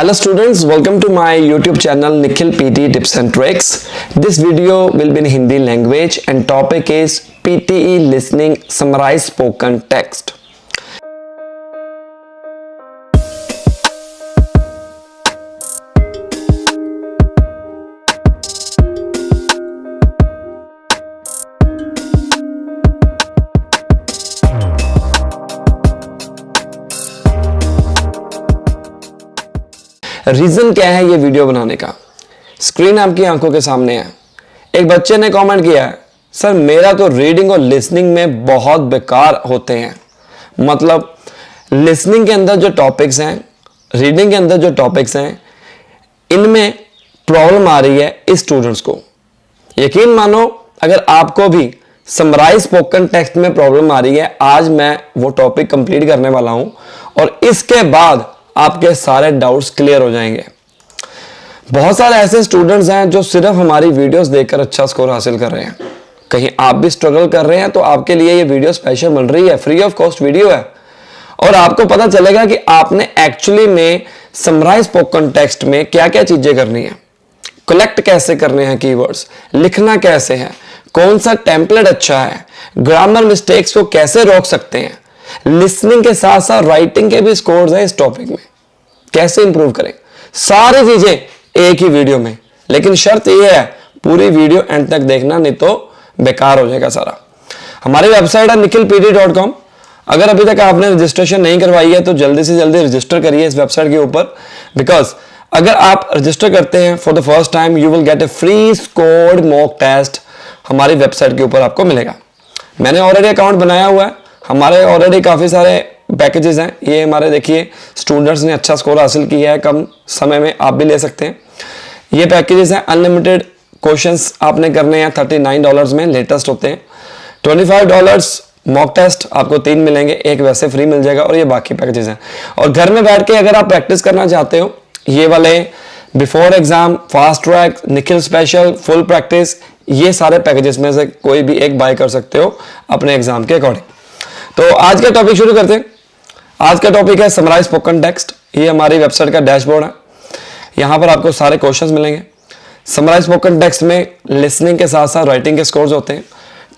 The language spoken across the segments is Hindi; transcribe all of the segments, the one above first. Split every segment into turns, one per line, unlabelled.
Hello students, welcome to my YouTube channel Nikhil PT Tips and Tricks. This video will be in Hindi language and topic is PTE Listening Summarize Spoken Text. Reason क्या है ये वीडियो बनाने का? स्क्रीन आपकी आंखों के सामने है। एक बच्चे ने कमेंट किया है, सर मेरा तो रीडिंग और लिसनिंग में बहुत बेकार होते हैं। मतलब लिसनिंग के अंदर जो टॉपिक्स हैं, रीडिंग के अंदर जो टॉपिक्स हैं, इनमें प्रॉब्लम आ रही है इस स्टूडेंट्स को। यकीन मानो अगर आपको भी समराइज स्पोकन टेक्स्ट में प्रॉब्लम आ रही है, आज मैं वो टॉपिक कंप्लीट करने वाला हूं और इसके बाद आपके सारे डाउट्स क्लियर हो जाएंगे। बहुत सारे ऐसे स्टूडेंट्स हैं जो सिर्फ हमारी वीडियोस देखकर अच्छा स्कोर हासिल कर रहे हैं। कहीं आप भी स्ट्रगल कर रहे हैं तो आपके लिए ये वीडियो स्पेशल बन रही है, फ्री ऑफ कॉस्ट वीडियो है और आपको पता चलेगा कि आपने एक्चुअली में समराइज स्पोकन टेक्स्ट में क्या क्या चीजें करनी है, कलेक्ट कैसे करने हैं कीवर्ड्स, लिखना कैसे है, कौन सा टेम्पलेट अच्छा है, ग्रामर मिस्टेक्स को कैसे रोक सकते हैं, लिसनिंग के साथ साथ राइटिंग के भी स्कोर्स हैं इस टॉपिक में, कैसे इंप्रूव करें, सारी चीजें एक ही वीडियो में। लेकिन शर्त यह है पूरी वीडियो एंड तक देखना, नहीं तो बेकार हो जाएगा सारा। हमारी वेबसाइट है nikhilpt.com। अगर अभी तक आपने रजिस्ट्रेशन नहीं करवाई है तो जल्दी से जल्दी रजिस्टर करिए इस वेबसाइट के ऊपर, बिकॉज अगर आप रजिस्टर करते हैं for the first time you will get a free scored mock test हमारी वेबसाइट के ऊपर आपको मिलेगा। मैंने ऑलरेडी अकाउंट बनाया हुआ है, हमारे ऑलरेडी काफी सारे पैकेजेस हैं। ये हमारे देखिए स्टूडेंट्स ने अच्छा स्कोर हासिल किया है, कम समय में आप भी ले सकते हैं। ये पैकेजेस हैं, अनलिमिटेड क्वेश्चंस आपने करने हैं $39 में, लेटेस्ट होते हैं। $25 मॉक टेस्ट आपको 3 मिलेंगे, एक वैसे फ्री मिल जाएगा और ये बाकी पैकेजेस हैं। और घर में बैठ के अगर आप प्रैक्टिस करना चाहते हो, ये वाले before exam, fast track, Nikhil special, full practice, ये सारे पैकेजेस में से कोई भी एक बाय कर सकते हो अपने एग्जाम के अकॉर्डिंग। तो आज का टॉपिक शुरू करते हैं। आज का टॉपिक है समराइज स्पोकन टेक्स्ट। ये हमारी वेबसाइट का डैशबोर्ड है, यहाँ पर आपको सारे क्वेश्चंस मिलेंगे। समराइज स्पोकन टेक्स्ट में लिसनिंग के साथ साथ राइटिंग के स्कोर्स होते हैं।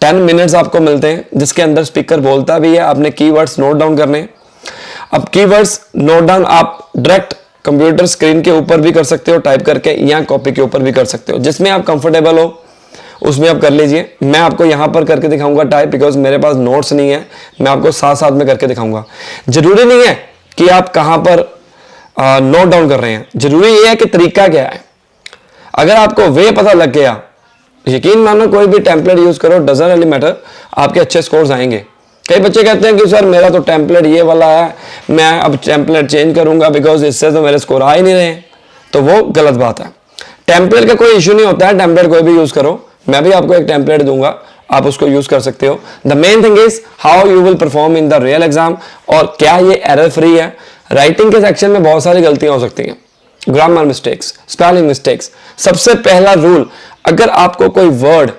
10 मिनट्स आपको मिलते हैं जिसके अंदर स्पीकर बोलता भी है, आपने कीवर्ड्स नोट डाउन करने हैं। अब कीवर्ड्स नोट डाउन आप डायरेक्ट कंप्यूटर स्क्रीन के ऊपर भी कर सकते हो टाइप करके, या कॉपी के ऊपर भी कर सकते हो, जिसमें आप कंफर्टेबल हो उसमें आप कर लीजिए। मैं आपको यहां पर करके दिखाऊंगा टाइप, बिकॉज मेरे पास नोट्स नहीं है, मैं आपको साथ साथ में करके दिखाऊंगा। जरूरी नहीं है कि आप कहां पर नोट डाउन कर रहे हैं, जरूरी ये है कि तरीका क्या है। अगर आपको वे पता लग गया, यकीन मानो कोई भी टेम्पलेट यूज करो, डजंट रियली मैटर, आपके अच्छे स्कोर्स आएंगे। कई बच्चे कहते हैं कि सर मेरा तो टेम्पलेट ये वाला है, मैं अब टेम्पलेट चेंज करूंगा बिकॉज इससे तो मेरे स्कोर आ ही नहीं रहे, तो वो गलत बात है। टेम्पलेट का कोई इशू नहीं होता है, टेम्पलेट कोई भी यूज करो। मैं भी आपको एक टेम्पलेट दूंगा, आप उसको यूज कर सकते हो। The main thing is how you will perform in the real exam, और क्या ये एरर फ्री है। राइटिंग के सेक्शन में बहुत सारी गलतियां हो सकती हैं, ग्रामर मिस्टेक्स, स्पेलिंग मिस्टेक्स। सबसे पहला रूल, अगर आपको कोई वर्ड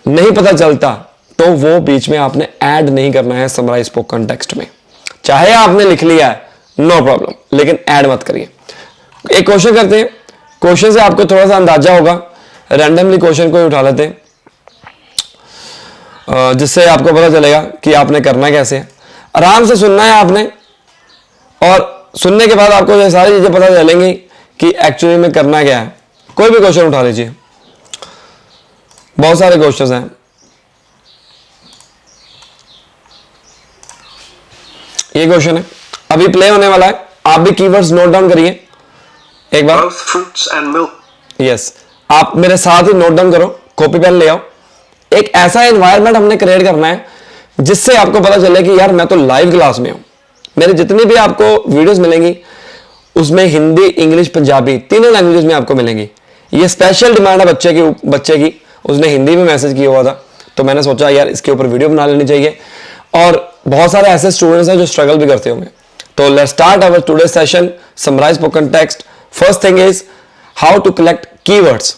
नहीं पता चलता तो वो बीच में आपने ऐड नहीं करना है समराइज स्पोकन टेक्स्ट में। चाहे आपने लिख लिया है नो प्रॉब्लम, लेकिन ऐड मत करिए। एक क्वेश्चन करते हैं, क्वेश्चन से आपको थोड़ा सा अंदाजा होगा। रैंडमली क्वेश्चन को उठा लेते हैं जिससे आपको पता चलेगा कि आपने करना कैसे है। आराम से सुनना है आपने, और सुनने के बाद आपको ये सारी चीजें पता चलेंगी कि एक्चुअली में करना क्या है। कोई भी क्वेश्चन उठा लीजिए, बहुत सारे क्वेश्चंस हैं। ये क्वेश्चन है, अभी प्ले होने वाला है, आप भी कीवर्ड्स नोट डाउन करिए एक बार। यस, आप मेरे साथ ही नोट डाउन करो, कॉपी पेन ले आओ। एक ऐसा एनवायरनमेंट हमने क्रिएट करना है जिससे आपको पता चले कि यार मैं तो लाइव क्लास में हूं। मेरे जितनी भी आपको वीडियोस मिलेंगी उसमें हिंदी, इंग्लिश, पंजाबी तीनों लैंग्वेजेस में आपको मिलेंगी। ये स्पेशल डिमांड है बच्चे की, उसने हिंदी में मैसेज किया हुआ था, तो मैंने सोचा यार इसके ऊपर वीडियो बना लेनी चाहिए। और बहुत सारे ऐसे स्टूडेंट्स हैं जो स्ट्रगल भी करते होंगे। तो let's start our today session summarize spoken text. First thing is how to collect keywords.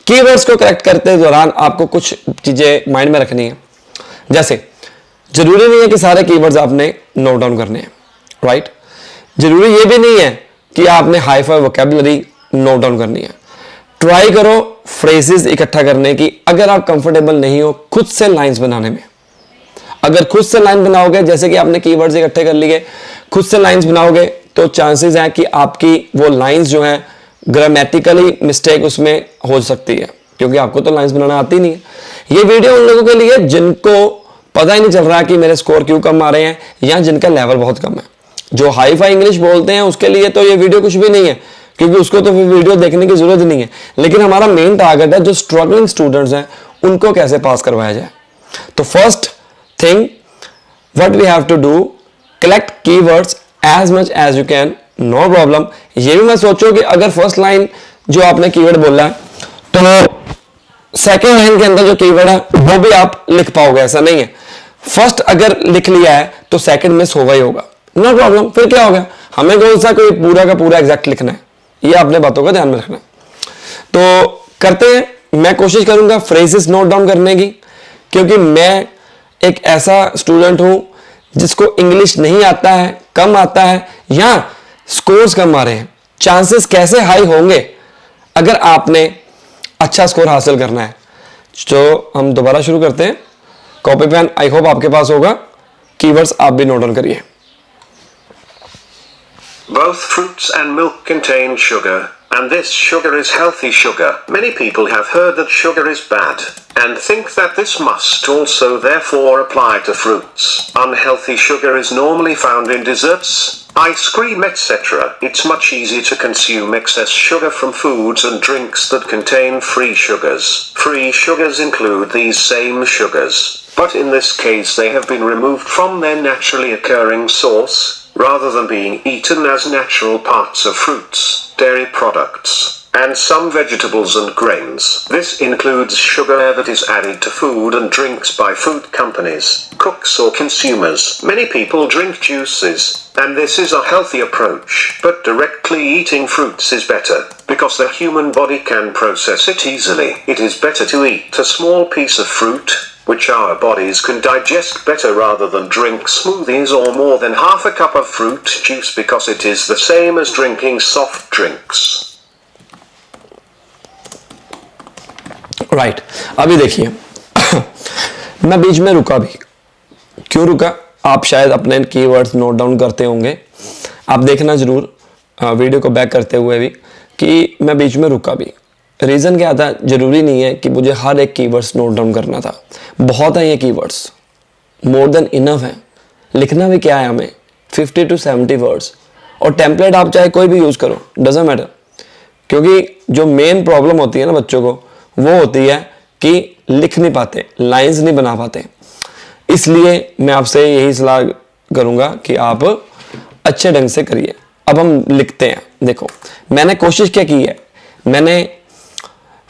Keywords को कलेक्ट करते दौरान आपको कुछ चीजें माइंड में रखनी है। जैसे जरूरी नहीं है कि सारे कीवर्ड्स आपने नोट डाउन करने हैं, राइट। जरूरी ये भी नहीं है कि आपने hi fi vocabulary note down करनी है। ट्राई करो फ्रेजेस इकट्ठा करने की। अगर आप कंफर्टेबल नहीं हो खुद से लाइंस बनाने में, अगर खुद से लाइन बनाओगे, जैसे कि आपने कीवर्ड्स इकट्ठे कर लिए, खुद से लाइंस बनाओगे तो चांसेस हैं कि आपकी वो लाइंस जो हैं ग्रामेटिकली मिस्टेक उसमें हो सकती है, क्योंकि आपको तो लाइंस बनाना आती नहीं है। ये वीडियो उन लोगों के लिए जिनको पता ही नहीं चल रहा कि मेरे स्कोर क्यों कम आ रहे हैं, या जिनका लेवल बहुत कम है। जो हाई फाई इंग्लिश बोलते हैं उसके लिए तो ये वीडियो कुछ भी नहीं है, क्योंकि उसको तो फिर वीडियो देखने की जरूरत नहीं है। लेकिन हमारा मेन टारगेट है जो स्ट्रगलिंग स्टूडेंट्स हैं उनको कैसे पास करवाया जाए। तो first thing what we have to do, collect keywords as much as you can, no problem. ये भी मैं सोचो कि अगर फर्स्ट लाइन जो आपने कीवर्ड बोला है तो सेकेंड लाइन के अंदर जो कीवर्ड है वो भी आप लिख पाओगे, ऐसा नहीं है। फर्स्ट अगर लिख लिया है तो सेकंड मिस होगा ही होगा, नो प्रॉब्लम। फिर क्या होगा, हमें कौन सा कोई पूरा का पूरा एग्जैक्ट लिखना है, ये अपने बातों का ध्यान में रखना। तो करते हैं, मैं कोशिश करूंगा फ्रेजेस नोट डाउन करने की, क्योंकि मैं एक ऐसा स्टूडेंट हूं जिसको इंग्लिश नहीं आता है, कम आता है, या स्कोर्स कम आ रहे हैं। चांसेस कैसे हाई होंगे अगर आपने अच्छा स्कोर हासिल करना है। तो हम दोबारा शुरू करते हैं। कॉपी पेन आई होप आपके पास होगा, कीवर्ड्स आप भी नोट डाउन करिए।
Both fruits and milk contain sugar, and this sugar is healthy sugar. Many people have heard that sugar is bad, and think that this must also therefore apply to fruits. Unhealthy sugar is normally found in desserts, ice cream, etc. It's much easier to consume excess sugar from foods and drinks that contain free sugars. Free sugars include these same sugars, but in this case they have been removed from their naturally occurring source, rather than being eaten as natural parts of fruits, dairy products, and some vegetables and grains. This includes sugar that is added to food and drinks by food companies, cooks or consumers. Many people drink juices, and this is a healthy approach, but directly eating fruits is better, because the human body can process it easily. It is better to eat a small piece of fruit, which our bodies can digest better, rather than drink smoothies or more than half a cup of fruit juice, because it is the same as drinking soft drinks.
Right अभी देखिए मैं बीच में रुका भी, क्यों रुका, आप शायद अपने कीवर्ड्स नोट डाउन करते होंगे। आप देखना जरूर वीडियो को बैक करते हुए भी कि मैं बीच में रुका भी। रीज़न क्या था, ज़रूरी नहीं है कि मुझे हर एक कीवर्ड्स नोट डाउन करना था। बहुत है ये कीवर्ड्स, मोर देन इनफ है। लिखना भी क्या है हमें, 50 to 70 वर्ड्स, और टेम्पलेट आप चाहे कोई भी यूज़ करो, डजेंट मैटर। क्योंकि जो मेन प्रॉब्लम होती है ना बच्चों को, वो होती है कि लिख नहीं पाते, लाइंस नहीं बना पाते। इसलिए मैं आपसे यही सलाह करूँगा कि आप अच्छे ढंग से करिए। अब हम लिखते हैं। देखो मैंने कोशिश क्या की है, मैंने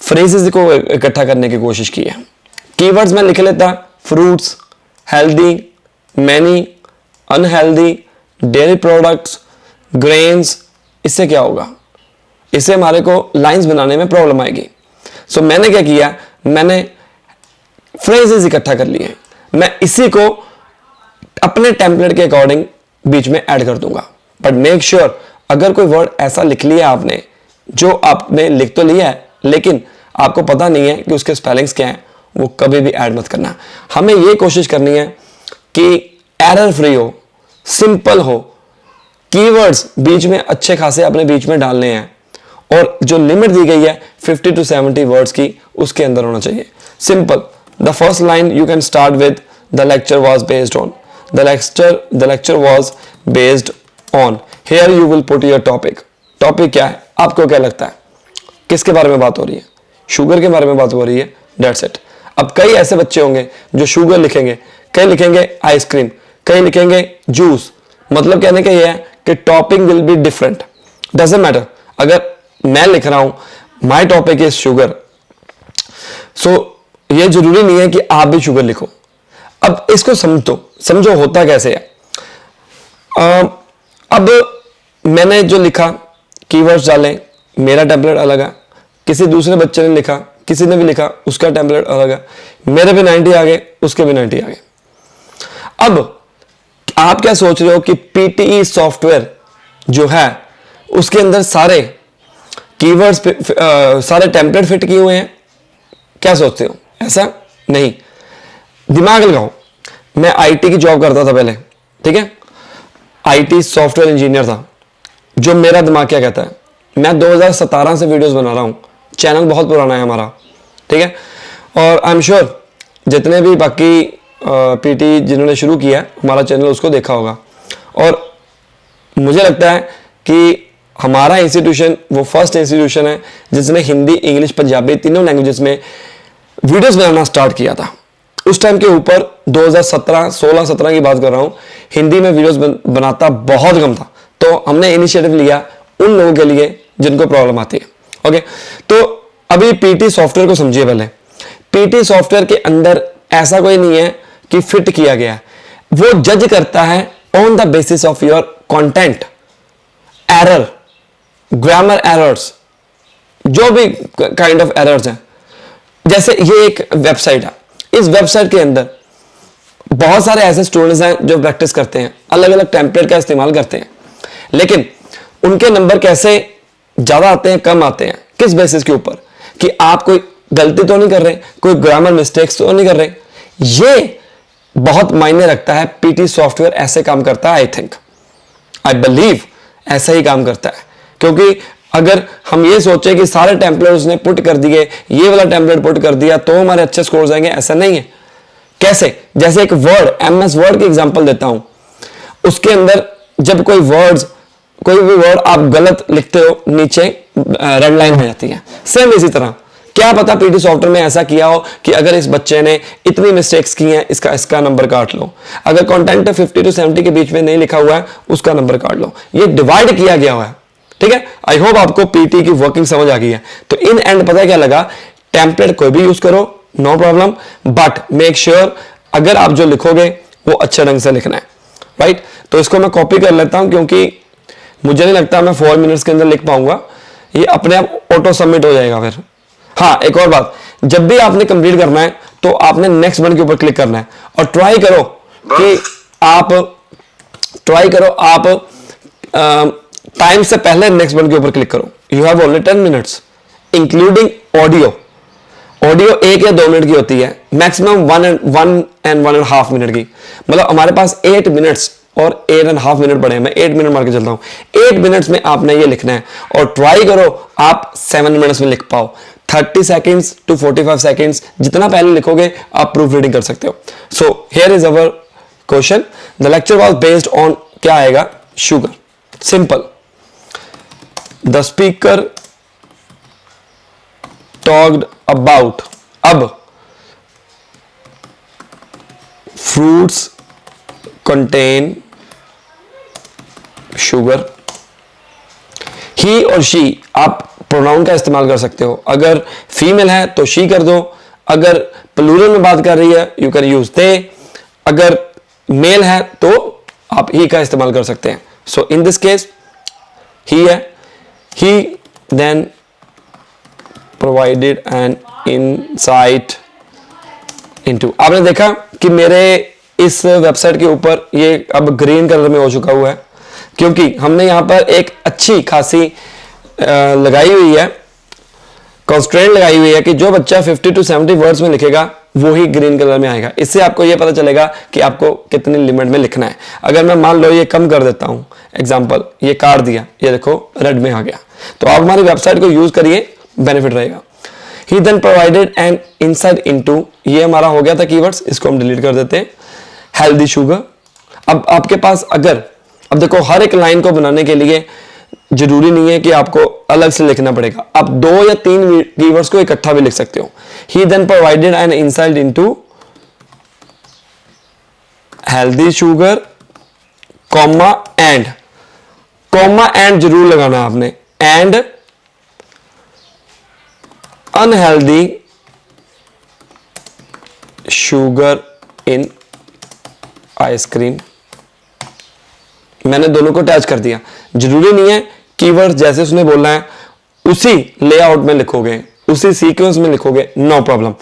फ्रेजेस को इकट्ठा करने की कोशिश की है। कीवर्ड्स में लिख लेता fruits, healthy, many, unhealthy, dairy products, grains. इससे क्या होगा, इससे हमारे को लाइंस बनाने में प्रॉब्लम आएगी। सो मैंने क्या किया, मैंने फ्रेजेस इकट्ठा कर लिए। मैं इसी को अपने टेम्पलेट के अकॉर्डिंग बीच में ऐड कर दूंगा। बट मेक श्योर अगर कोई वर्ड ऐसा लिख लिया आपने जो आपने लिख तो लिया है लेकिन आपको पता नहीं है कि उसके स्पेलिंग्स क्या हैं, वो कभी भी ऐड मत करना। हमें ये कोशिश करनी है कि एरर फ्री हो, सिंपल हो, कीवर्ड्स बीच में अच्छे खासे अपने बीच में डालने हैं, और जो लिमिट दी गई है 50 to 70 वर्ड्स की, उसके अंदर होना चाहिए। Simple. The first line you can start with the lecture was based on, the lecture was based on. Here you will put your topic. Topic क्या है, आपको क्या लगता है, किसके बारे में बात हो रही है, शुगर के बारे में बात हो रही है, दैट्स इट। अब कई ऐसे बच्चे होंगे जो शुगर लिखेंगे, कई लिखेंगे आइसक्रीम, कई लिखेंगे जूस। मतलब कहने का यह है कि topic will be different, doesn't matter. अगर मैं लिख रहा हूं माय टॉपिक इज शुगर, सो ये जरूरी नहीं है कि आप भी शुगर लिखो। अब इसको समझो होता कैसे है। अब मैंने जो लिखा, कीवर्ड्स डालें, मेरा टेम्पलेट अलग है, किसी दूसरे बच्चे ने लिखा, किसी ने भी लिखा, उसका टेम्पलेट अलग है, मेरे भी 90 आ गए, उसके भी 90 आ गए। अब आप क्या सोच रहे हो कि पीटीई सॉफ्टवेयर जो है उसके अंदर सारे कीवर्ड्स सारे टेम्पलेट फिट किए हुए हैं? क्या सोचते हो? ऐसा नहीं। दिमाग लगाओ। मैं आईटी की जॉब करता था पहले, ठीक है, आईटी सॉफ्टवेयर इंजीनियर था। जो मेरा दिमाग क्या कहता है, मैं 2017 से वीडियोस बना रहा हूं, चैनल बहुत पुराना है हमारा, ठीक है, और आई एम श्योर जितने भी बाकी पीटी जिन्होंने शुरू किया है हमारा चैनल उसको देखा होगा। और मुझे लगता है कि हमारा इंस्टीट्यूशन वो फर्स्ट इंस्टीट्यूशन है जिसने हिंदी, इंग्लिश, पंजाबी तीनों लैंग्वेजेस में वीडियोस बनाना स्टार्ट किया था। उस टाइम के ऊपर 2017 16-17 की बात कर रहा हूं, हिंदी में वीडियोस बनाता बहुत कम था। तो हमने इनिशिएटिव लिया उन लोगों के लिए जिनको प्रॉब्लम आती है। ओके, तो अभी पीटी सॉफ्टवेयर को समझिए। पहले पीटी सॉफ्टवेयर के अंदर ऐसा कोई नहीं है कि फिट किया गया है, वो जज करता है on the basis of your content, error, grammar errors, जो भी काइंड ऑफ एरर्स हैं। जैसे ये एक वेबसाइट है, इस वेबसाइट के अंदर बहुत सारे ऐसे स्टूडेंट्स हैं जो प्रैक्टिस करते हैं, अलग अलग टेम्पलेट का इस्तेमाल करते हैं, लेकिन उनके नंबर कैसे ज्यादा आते हैं, कम आते हैं, किस बेसिस के ऊपर? कि आप कोई गलती तो नहीं कर रहे, कोई ग्रामर मिस्टेक्स तो नहीं कर रहे। ये बहुत मायने रखता है। पीटी सॉफ्टवेयर ऐसे काम करता है, आई थिंक, आई बिलीव ऐसा ही काम करता है। क्योंकि अगर हम ये सोचे कि सारे टेम्पलेट उसने पुट कर दिए, ये वाला टेम्पलेट पुट कर दिया तो हमारे अच्छे स्कोर्स आएंगे, ऐसा नहीं है। कैसे? जैसे एक वर्ड, एमएस वर्ड की एग्जांपल देता हूं, उसके अंदर जब कोई भी वर्ड आप गलत लिखते हो, नीचे रेड लाइन हो जाती है। सेम इसी तरह क्या पता पीटी सॉफ्टवेयर में ऐसा किया हो कि अगर इस बच्चे ने इतनी मिस्टेक्स की हैं, इसका नंबर काट लो। अगर कंटेंट 50 to 70 के बीच में नहीं लिखा हुआ है, उसका नंबर काट लो। ये डिवाइड किया गया हुआ है, ठीक है। आई होप आपको पीटी की वर्किंग समझ आ गई है। तो इन एंड पता क्या लगा, टेम्पलेट कोई भी यूज करो, no problem, but make sure अगर आप जो लिखोगे वो अच्छे ढंग से लिखना है, राइट। तो इसको मैं कॉपी कर लेता हूं क्योंकि मुझे नहीं लगता मैं 4 मिनट्स के अंदर लिख पाऊंगा। ये अपने आप ऑटो सबमिट हो जाएगा फिर। हाँ, एक और बात, जब भी आपने कंप्लीट करना है तो आपने नेक्स्ट बटन के ऊपर क्लिक करना है और ट्राई करो आप टाइम से पहले नेक्स्ट बटन के ऊपर क्लिक करो। You have only 10 minutes including audio. Audio 1 या 2 मिनट की होती है, मैक्सिमम 1 and 1.5 मिनट की। मतलब हमारे पास 8 मिनट्स और 8.5 मिनट पड़े हैं। मैं 8 मिनट मार के चलता हूं। 8 मिनट्स में आपने ये लिखना है और ट्राई करो आप 7 मिनट्स में लिख पाओ। 30 सेकेंड्स to 45 सेकेंड्स जितना पहले लिखोगे आप प्रूफ रीडिंग कर सकते हो। So here is our question. The lecture was based on क्या आएगा, sugar. Simple, the speaker talked about, अब फ्रूट्स कंटेन शुगर। ही और शी, आप प्रोनाउन का इस्तेमाल कर सकते हो। अगर फीमेल है तो शी कर दो, अगर प्लूरल में बात कर रही है यू कैन यूज दे, अगर मेल है तो आप ही का इस्तेमाल कर सकते हैं। सो इन दिस केस ही है, he then provided an insight into. आपने देखा कि मेरे इस वेबसाइट के ऊपर ये अब ग्रीन कलर में हो चुका हुआ है क्योंकि हमने यहां पर एक अच्छी खासी लगाई हुई है, कंस्ट्रेंट लगाई हुई है कि जो बच्चा 50 to 70 वर्ड्स में लिखेगा वो ही ग्रीन कलर में आएगा। इससे आपको ये पता चलेगा कि आपको कितनी लिमिट में लिखना है। अगर मैं मान लो ये कम कर देता हूं, एग्जांपल ये काट दिया, ये देखो रेड में आ गया, तो आप हमारी वेबसाइट को यूज करिए, बेनिफिट रहेगा। He then provided an insight into, ये हमारा हो गया था कीवर्ड्स, इसको हम डिलीट कर देते हैं। हेल्दी शुगर, अब आपके पास अगर, अब देखो हर एक लाइन को बनाने के लिए जरूरी नहीं है कि आपको अलग से लिखना पड़ेगा, आप 2 या 3 कीवर्ड्स को इकट्ठा भी लिख सकते हो। He then provided an insight into healthy sugar, comma and जरूर लगाना है आपने, and unhealthy sugar in ice cream. मैंने दोनों को अटैच कर दिया। जरूरी नहीं है कीवर्ड जैसे उसने बोलना है उसी लेआउट में लिखोगे, उसी सीक्वेंस में लिखोगे, नो प्रॉब्लम।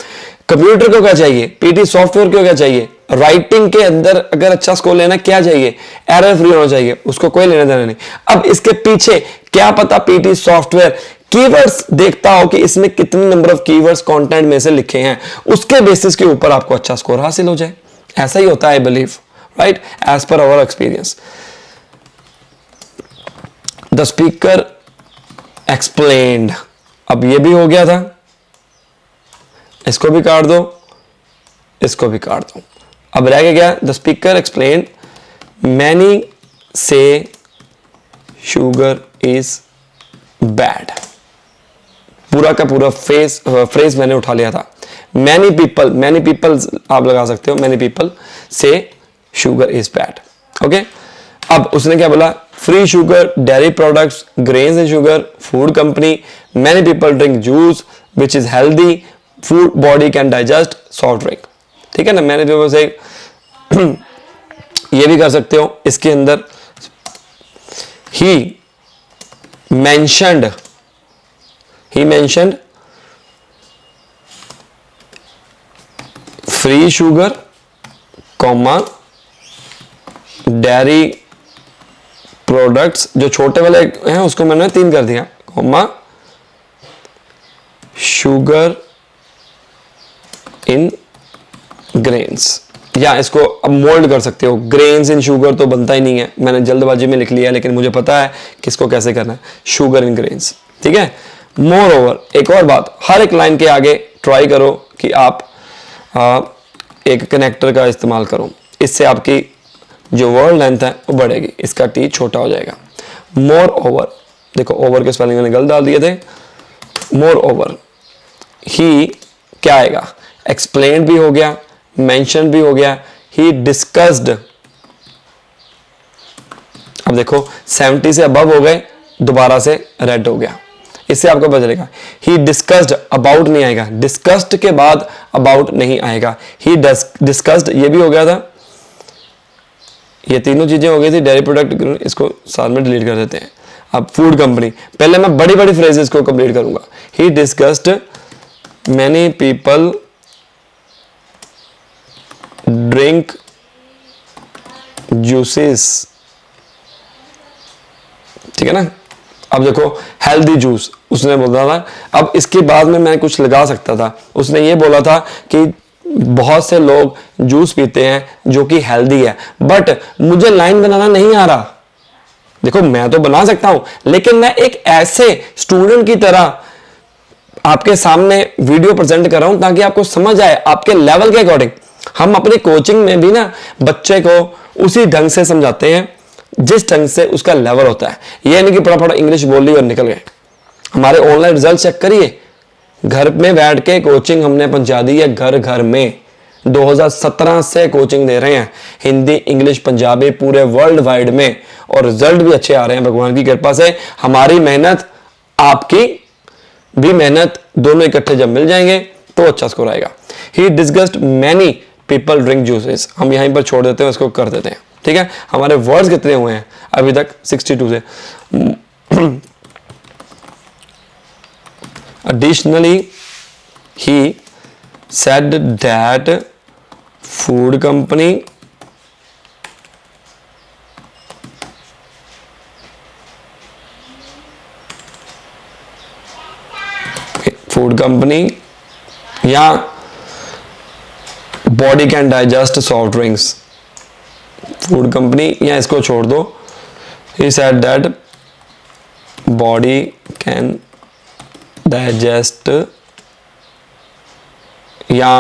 कंप्यूटर को क्या चाहिए, पीटी सॉफ्टवेयर को क्या चाहिए, राइटिंग के अंदर अगर अच्छा स्कोर लेना क्या चाहिए, एरर फ्री होना चाहिए, उसको कोई लेना देना नहीं। अब इसके पीछे क्या पता पीटी सॉफ्टवेयर कीवर्ड्स देखता हो कि इसमें कितने नंबर ऑफ कीवर्ड्स कंटेंट में से लिखे हैं, उसके बेसिस के ऊपर आपको अच्छा स्कोर हासिल हो जाए। ऐसा ही होता है, I believe, right, as per our experience. The speaker explained, अब ये भी हो गया था, इसको भी काट दो, इसको भी काट दो। अब रह गया द स्पीकर एक्सप्लेन्ड मैनी से शुगर इज बैड। पूरा का पूरा फ्रेज मैंने उठा लिया था। मैनी पीपल आप लगा सकते हो, मैनी पीपल से शुगर इज बैड। ओके, अब उसने क्या बोला, free sugar, dairy products, grains and sugar, food company, many people drink juice which is healthy, food body can digest, soft drink. ठीक है ना, मैंने पीपल से ये भी कर सकते हो। इसके अंदर ही mentioned free sugar, comma, dairy products, जो छोटे वाले हैं उसको मैंने 3 कर दिया, comma, sugar in grains, या इसको अब मोल्ड कर सकते हो, ग्रेन्स इन शुगर तो बनता ही नहीं है, मैंने जल्दबाजी में लिख लिया, लेकिन मुझे पता है किसको कैसे करना है, शुगर इन ग्रेन्स। ठीक है, मोर ओवर, एक और बात, हर एक लाइन के आगे ट्राई करो कि आप एक कनेक्टर का इस्तेमाल करो, इससे आपकी जो वर्ड लेंथ है वो बढ़ेगी, इसका टी छोटा हो जाएगा। मोर ओवर, देखो ओवर के स्पेलिंग मैंने गलत डाल दिए थे, मोर ओवर, ही क्या आएगा, एक्सप्लेन भी हो गया, मेंशन भी हो गया, ही डिस्कस्ड। अब देखो 70 से अबव हो गए, दोबारा से रेड हो गया, इससे आपको पता चलेगा। ही डिस्कस्ड, अबाउट नहीं आएगा, डिस्कस्ड के बाद अबाउट नहीं आएगा। ही डिस्कस्ड, ये भी हो गया था, ये तीनों चीजें हो गई थी। डेयरी प्रोडक्ट, इसको साथ में डिलीट कर देते हैं। अब फूड कंपनी, पहले मैं बड़ी बड़ी फ्रेजेस को कंप्लीट करूंगा। ही discussed many people drink juices, ठीक है ना। अब देखो हेल्दी जूस उसने बोला था, अब इसके बाद में मैं कुछ लगा सकता था, उसने ये बोला था कि बहुत से लोग जूस पीते हैं जो कि हेल्दी है, बट मुझे लाइन बनाना नहीं आ रहा। देखो मैं तो बना सकता हूं, लेकिन मैं एक ऐसे स्टूडेंट की तरह आपके सामने वीडियो प्रेजेंट कर रहा हूं ताकि आपको समझ आए आपके लेवल के अकॉर्डिंग। हम अपनी कोचिंग में भी ना बच्चे को उसी ढंग से समझाते हैं जिस ढंग से उसका लेवल होता है। ये नहीं कि फटाफट इंग्लिश बोल ली और निकल गए। हमारे ऑनलाइन रिजल्ट चेक करिए, घर में बैठ के कोचिंग हमने पहुंचा दी है, घर घर में 2017 से कोचिंग दे रहे हैं, हिंदी इंग्लिश पंजाबी पूरे वर्ल्ड वाइड में, और रिजल्ट भी अच्छे आ रहे हैं भगवान की कृपा से। हमारी मेहनत आपकी भी मेहनत दोनों इकट्ठे जब मिल जाएंगे तो अच्छा स्कोर आएगा। ही discussed many people drink juices, हम यहीं पर छोड़ देते हैं, इसको कर देते हैं। ठीक है, हमारे वर्ड्स कितने हुए हैं अभी तक 62 से। Additionally, he said that food company या body can digest soft drinks, food company या इसको छोड़ दो। He said that body can digest या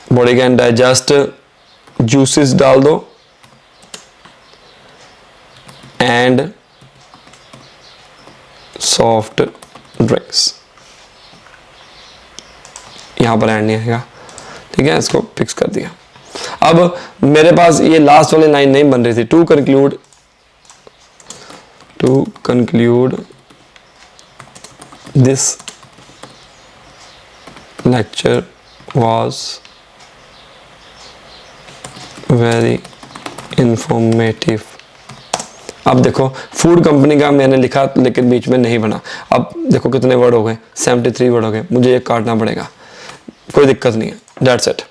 बॉडी कैन डाइजेस्ट जूसेस डाल दो एंड सॉफ्ट ड्रिंक्स, यहां पर एंड नहीं आएगा। ठीक है, इसको फिक्स कर दिया। अब मेरे पास ये लास्ट वाली लाइन नहीं बन रही थी। To conclude this lecture was very informative। अब देखो फूड कंपनी का मैंने लिखा लेकिन बीच में नहीं बना। अब देखो कितने वर्ड हो गए, 73 वर्ड हो गए, मुझे ये काटना पड़ेगा, कोई दिक्कत नहीं है, that's it.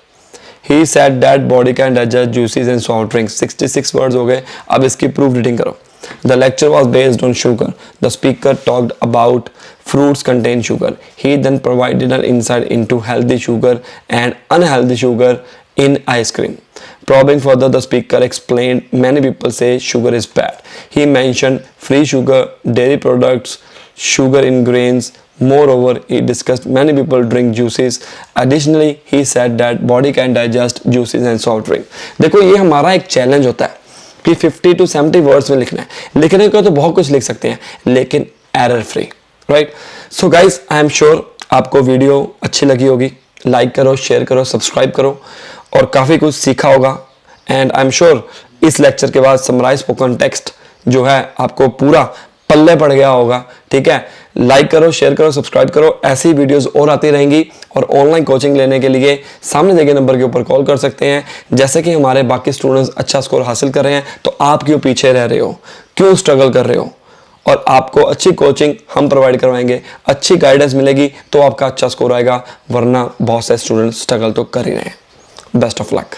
He said that body can digest juices and soft drinks. 66 words हो गए, अब इसकी प्रूफ रीडिंग करो। The lecture was based on sugar. The speaker talked about fruits contain sugar. He then provided an insight into healthy sugar and unhealthy sugar in ice cream. Probing further, the speaker explained many people say sugar is bad. He mentioned free sugar, dairy products, sugar in grains. Moreover, he discussed many people drink juices. Additionally, he said that body can digest juices and soft drink. देखो ये हमारा एक चैलेंज होता है कि 50 to 70 वर्ड्स में लिखना है। लिखने को तो बहुत कुछ लिख सकते हैं लेकिन error free, right. So guys, I am sure आपको वीडियो अच्छी लगी होगी। लाइक करो, शेयर करो, सब्सक्राइब करो और काफ़ी कुछ सीखा होगा। एंड आई एम श्योर इस लेक्चर के बाद समराइज स्पोकन टेक्स्ट जो है आपको पूरा पल्ले पड़ गया होगा, ठीक है। लाइक करो, शेयर करो, सब्सक्राइब करो। ऐसी वीडियोस और आती रहेंगी और ऑनलाइन कोचिंग लेने के लिए सामने दिए गए नंबर के ऊपर कॉल कर सकते हैं। जैसे कि हमारे बाकी स्टूडेंट्स अच्छा स्कोर हासिल कर रहे हैं तो आप क्यों पीछे रह रहे हो, क्यों स्ट्रगल कर रहे हो? और आपको अच्छी कोचिंग हम प्रोवाइड करवाएंगे, अच्छी गाइडेंस मिलेगी तो आपका अच्छा स्कोर आएगा, वरना बहुत से स्टूडेंट्स स्ट्रगल तो कर ही रहे हैं। Best of luck.